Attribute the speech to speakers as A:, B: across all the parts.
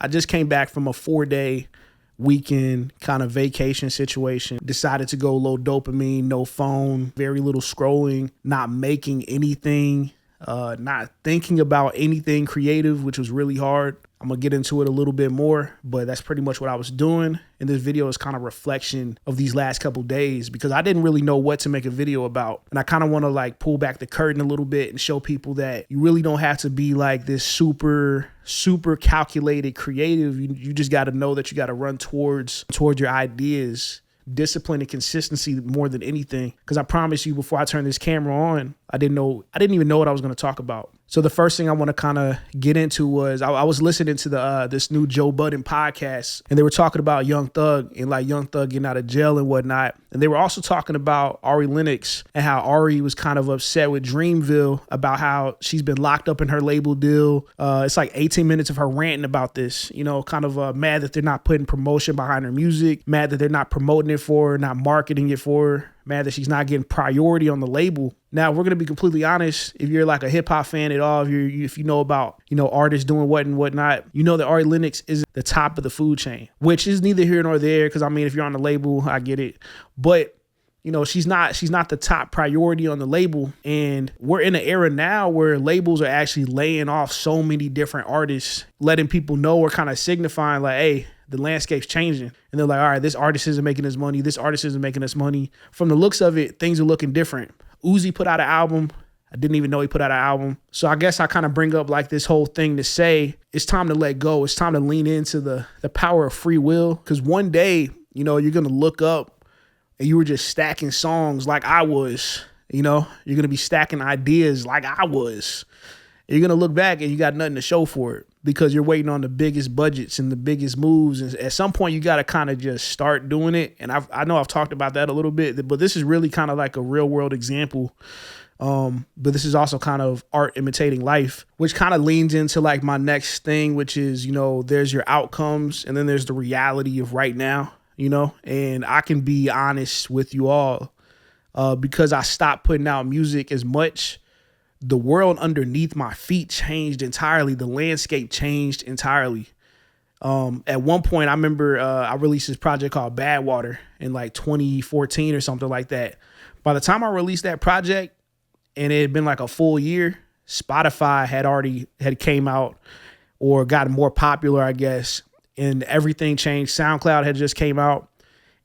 A: I just came back from a 4-day weekend kind of vacation situation. Decided to go low dopamine, no phone, very little scrolling, not making anything, not thinking about anything creative, which was really hard. I'm gonna get into it a little bit more, but that's pretty much what I was doing. And this video is kind of reflection of these last couple days because I didn't really know what to make a video about. And I kind of want to like pull back the curtain a little bit and show people that you really don't have to be like this super calculated creative. You just got to know that you got to run towards your ideas. Discipline and consistency more than anything. Because I promise you, before I turned this camera on, I didn't even know what I was going to talk about. So the first thing I want to kind of get into was I was listening to this new Joe Budden podcast, and they were talking about Young Thug and like Young Thug getting out of jail and whatnot. And they were also talking about Ari Lennox and how Ari was kind of upset with Dreamville about how she's been locked up in her label deal. It's like 18 minutes of her ranting about this, kind of mad that they're not putting promotion behind her music, mad that they're not promoting it for her, not marketing it for her, mad that she's not getting priority on the label. Now, we're going to be completely honest. If you're like a hip hop fan at all, if you know about, artists doing what and whatnot, you know that Ari Lennox is the top of the food chain, which is neither here nor there. Because I mean, if you're on the label, I get it. But, she's not the top priority on the label. And we're in an era now where labels are actually laying off so many different artists, letting people know or kind of signifying like, hey, the landscape's changing. And they're like, all right, this artist isn't making us money. This artist isn't making us money. From the looks of it, things are looking different. Uzi put out an album. I didn't even know he put out an album. So I guess I kind of bring up like this whole thing to say it's time to let go. It's time to lean into the power of free will. Because one day, you're going to look up and you were just stacking songs like I was. You're going to be stacking ideas like I was. You're going to look back and you got nothing to show for it because you're waiting on the biggest budgets and the biggest moves. And at some point, you got to kind of just start doing it. And I know I've talked about that a little bit, but this is really kind of like a real world example. But this is also kind of art imitating life, which kind of leans into like my next thing, which is, there's your outcomes and then there's the reality of right now, and I can be honest with you all because I stopped putting out music as much. The world underneath my feet changed entirely. The landscape changed entirely. At one point, I remember I released this project called Bad Water in like 2014 or something like that. By the time I released that project and it had been like a full year, Spotify had came out or gotten more popular, I guess, and everything changed. SoundCloud had just came out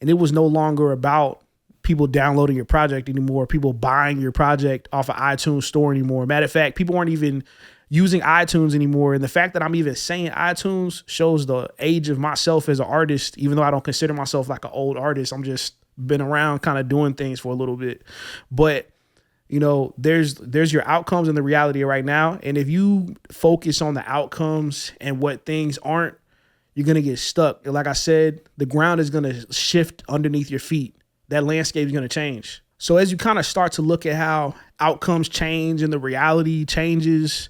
A: and it was no longer about people downloading your project anymore, people buying your project off of iTunes store anymore. Matter of fact, people weren't even using iTunes anymore. And the fact that I'm even saying iTunes shows the age of myself as an artist, even though I don't consider myself like an old artist. I'm just been around kind of doing things for a little bit. But, there's your outcomes and the reality right now. And if you focus on the outcomes and what things aren't, you're going to get stuck. Like I said, the ground is going to shift underneath your feet. That landscape is going to change. So as you kind of start to look at how outcomes change and the reality changes,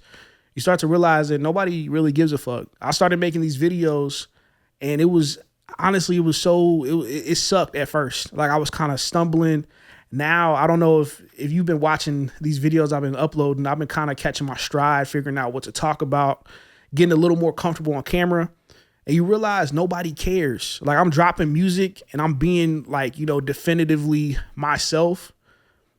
A: you start to realize that nobody really gives a fuck. I started making these videos and it sucked at first. Like I was kind of stumbling. Now, I don't know if you've been watching these videos I've been uploading, I've been kind of catching my stride, figuring out what to talk about, getting a little more comfortable on camera. And you realize nobody cares. Like I'm dropping music and I'm being like, definitively myself.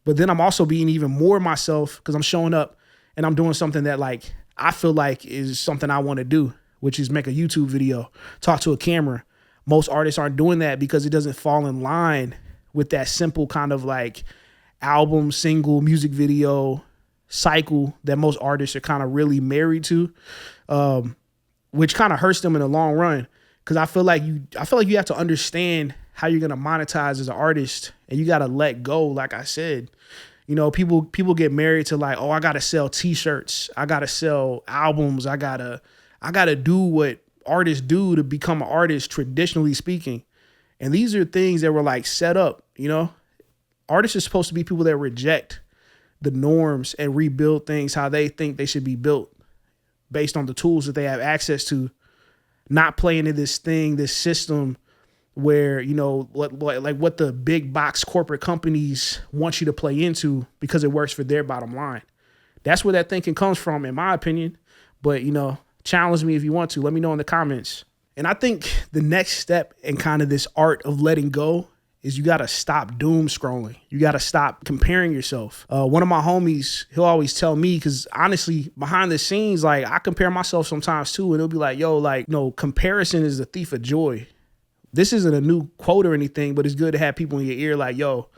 A: But then I'm also being even more myself because I'm showing up and I'm doing something that like I feel like is something I want to do, which is make a YouTube video, talk to a camera. Most artists aren't doing that because it doesn't fall in line with that simple kind of like album, single, music video cycle that most artists are kind of really married to. Which kind of hurts them in the long run. Cause I feel like you have to understand how you're going to monetize as an artist and you got to let go. Like I said, people get married to like, oh, I got to sell t-shirts. I got to sell albums. I gotta do what artists do to become an artist, traditionally speaking. And these are things that were like set up, artists are supposed to be people that reject the norms and rebuild things how they think they should be built, based on the tools that they have access to, not playing in this system where, what the big box corporate companies want you to play into because it works for their bottom line. That's where that thinking comes from, in my opinion. But, Challenge me if you want to. Let me know in the comments. And I think the next step in kind of this art of letting go is you got to stop doom scrolling. You got to stop comparing yourself. One of my homies, he'll always tell me, because honestly, behind the scenes, like I compare myself sometimes too. And he'll be like, yo, like, no, comparison is the thief of joy. This isn't a new quote or anything, but it's good to have people in your ear like, yo,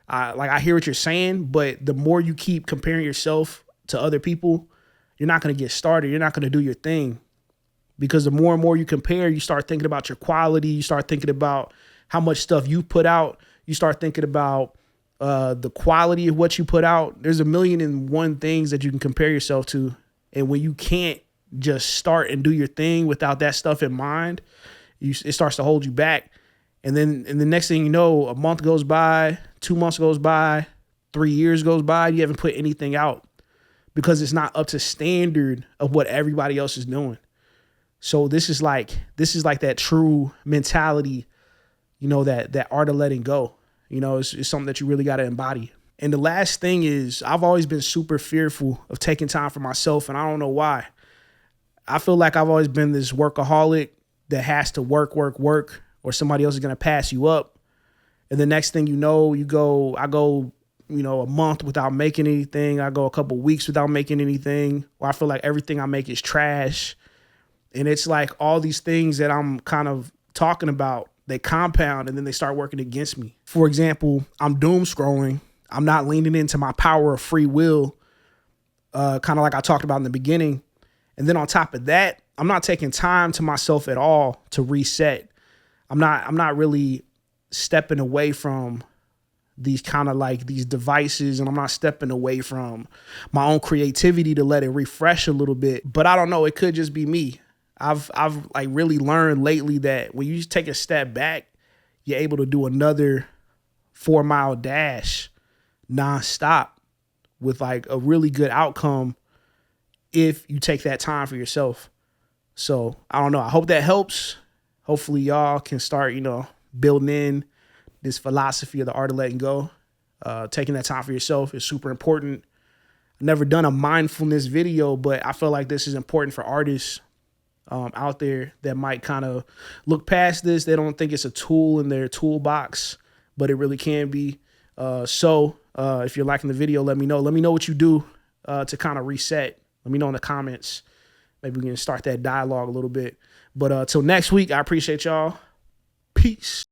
A: I hear what you're saying, but the more you keep comparing yourself to other people, you're not going to get started. You're not going to do your thing. Because the more and more you compare, you start thinking about your quality. You start thinking about how much stuff you put out. You start thinking about the quality of what you put out. There's 1,000,001 things that you can compare yourself to. And when you can't just start and do your thing without that stuff in mind, it starts to hold you back. And then the next thing you know, a month goes by, 2 months goes by, 3 years goes by, you haven't put anything out because it's not up to standard of what everybody else is doing. So this is like that true mentality, you know, that art of letting go. You know, it's something that you really got to embody. And the last thing is, I've always been super fearful of taking time for myself, and I don't know why. I feel like I've always been this workaholic that has to work, or somebody else is going to pass you up. And the next thing you know, I go, you know, a month without making anything. I go a couple weeks without making anything, or I feel like everything I make is trash. And it's like all these things that I'm kind of talking about, they compound and then they start working against me. For example, I'm doom scrolling. I'm not leaning into my power of free will, kind of like I talked about in the beginning. And then on top of that, I'm not taking time to myself at all to reset. I'm not really stepping away from these kind of like these devices, and I'm not stepping away from my own creativity to let it refresh a little bit. But I don't know, it could just be me. I've like really learned lately that when you just take a step back, you're able to do another 4-mile dash nonstop with like a really good outcome if you take that time for yourself. So I don't know. I hope that helps. Hopefully y'all can start, you know, building in this philosophy of the art of letting go. Taking that time for yourself is super important. I've never done a mindfulness video, but I feel like this is important for artists out there that might kind of look past this. They don't think it's a tool in their toolbox, but it really can be. So if you're liking the video, let me know. Let me know what you do to kind of reset. Let me know in the comments. Maybe we can start that dialogue a little bit. But till next week, I appreciate y'all. Peace.